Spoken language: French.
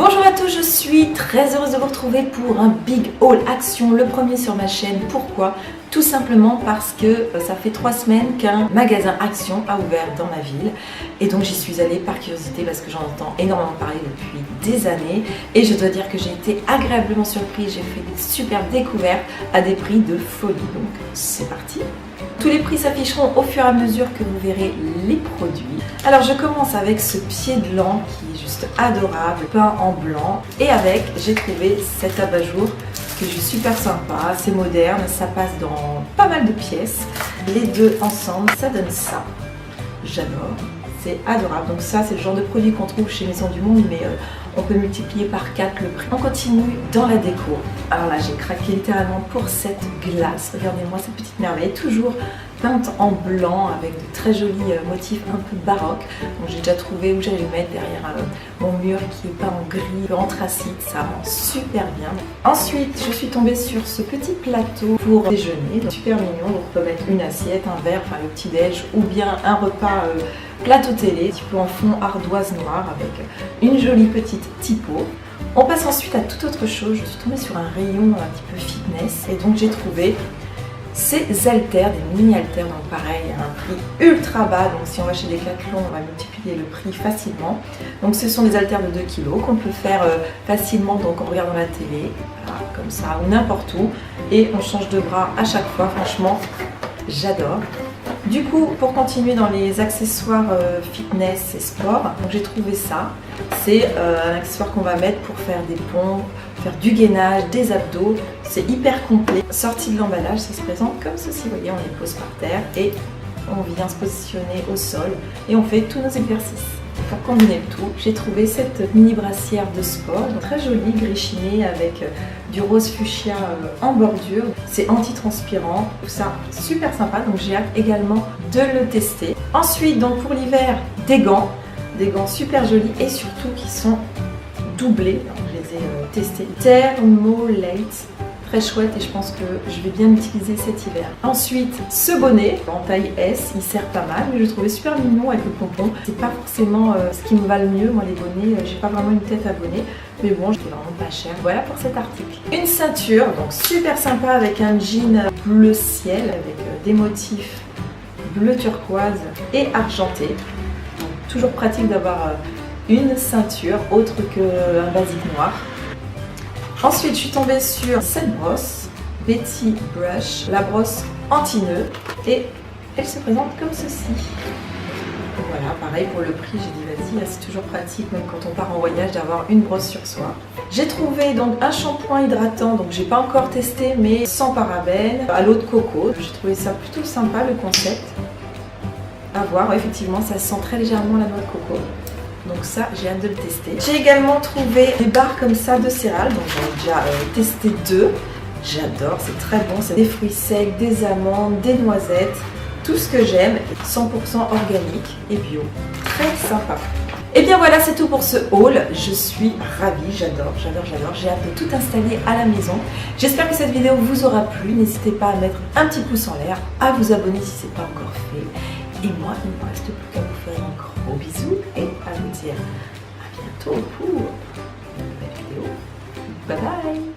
Bonjour à tous, je suis très heureuse de vous retrouver pour un big haul action, le premier sur ma chaîne. Pourquoi? Tout simplement parce que ça fait 3 semaines qu'un magasin Action a ouvert dans ma ville et donc j'y suis allée par curiosité parce que j'en entends énormément parler depuis des années et je dois dire que j'ai été agréablement surprise, j'ai fait des superbes découvertes à des prix de folie, donc c'est parti. Tous les prix s'afficheront au fur et à mesure que vous verrez les produits. Alors je commence avec ce pied de lampe qui est juste adorable, peint en blanc. Et avec, j'ai trouvé cet abat-jour que je suis super sympa, c'est moderne, ça passe dans pas mal de pièces. Les deux ensemble, ça donne ça. J'adore, c'est adorable. Donc ça, c'est le genre de produit qu'on trouve chez Maison du Monde, mais on peut multiplier par 4 le prix. On continue dans la déco. Alors là, j'ai craqué littéralement pour cette glace. Regardez-moi cette petite merveille, toujours peinte en blanc avec de très jolis motifs un peu baroques. Donc j'ai déjà trouvé où j'allais le mettre derrière mon mur qui est peint en gris, anthracite, ça rend super bien. Ensuite, je suis tombée sur ce petit plateau pour déjeuner, donc super mignon. Donc on peut mettre une assiette, un verre, enfin le petit déj ou bien un repas plateau télé, un petit peu en fond ardoise noire avec une jolie petite typo. On passe ensuite à toute autre chose. Je suis tombée sur un rayon un petit peu fitness et donc j'ai trouvé ces haltères, des mini haltères, donc pareil à un prix ultra bas. Donc si on va chez Decathlon, on va multiplier le prix facilement. Donc ce sont des haltères de 2 kg qu'on peut faire facilement donc en regardant la télé, voilà, comme ça ou n'importe où, et on change de bras à chaque fois. Franchement, j'adore. Du coup, pour continuer dans les accessoires fitness et sport, j'ai trouvé ça. C'est un accessoire qu'on va mettre pour faire des pompes, faire du gainage, des abdos. C'est hyper complet. Sorti de l'emballage, ça se présente comme ceci. Vous voyez, on les pose par terre et on vient se positionner au sol et on fait tous nos exercices. Pour combiner le tout, j'ai trouvé cette mini brassière de sport, donc très jolie, gris chiné avec du rose fuchsia en bordure. C'est anti-transpirant, tout ça super sympa, donc j'ai hâte également de le tester. Ensuite, donc pour l'hiver, des gants super jolis et surtout qui sont doublés. Alors, je les ai testés. Thermolite. Très chouette et je pense que je vais bien l'utiliser cet hiver. Ensuite, ce bonnet en taille S, il sert pas mal, mais je le trouvais super mignon avec le pompon. C'est pas forcément ce qui me va le mieux. Moi, les bonnets, j'ai pas vraiment une tête à bonnet, mais bon, c'était vraiment pas cher. Voilà pour cet article. Une ceinture, donc super sympa avec un jean bleu ciel avec des motifs bleu turquoise et argenté. Donc, toujours pratique d'avoir une ceinture autre qu'un basique noir. Ensuite, je suis tombée sur cette brosse, Betty Brush, la brosse anti-nœud, et elle se présente comme ceci. Voilà, pareil pour le prix, j'ai dit vas-y, c'est toujours pratique, même quand on part en voyage, d'avoir une brosse sur soi. J'ai trouvé donc un shampoing hydratant, donc j'ai pas encore testé, mais sans parabènes, à l'eau de coco. J'ai trouvé ça plutôt sympa, le concept. À voir, effectivement, ça sent très légèrement la noix de coco. Donc ça, j'ai hâte de le tester. J'ai également trouvé des barres comme ça de céréales. Donc j'en ai déjà testé 2. J'adore, c'est très bon. C'est des fruits secs, des amandes, des noisettes. Tout ce que j'aime, 100% organique et bio. Très sympa. Et bien voilà, c'est tout pour ce haul. Je suis ravie, j'adore. J'ai hâte de tout installer à la maison. J'espère que cette vidéo vous aura plu. N'hésitez pas à mettre un petit pouce en l'air, à vous abonner si ce n'est pas encore fait. Et moi, il ne me reste plus qu'à vous faire un gros bisou et à vous dire à bientôt pour une nouvelle vidéo. Bye bye!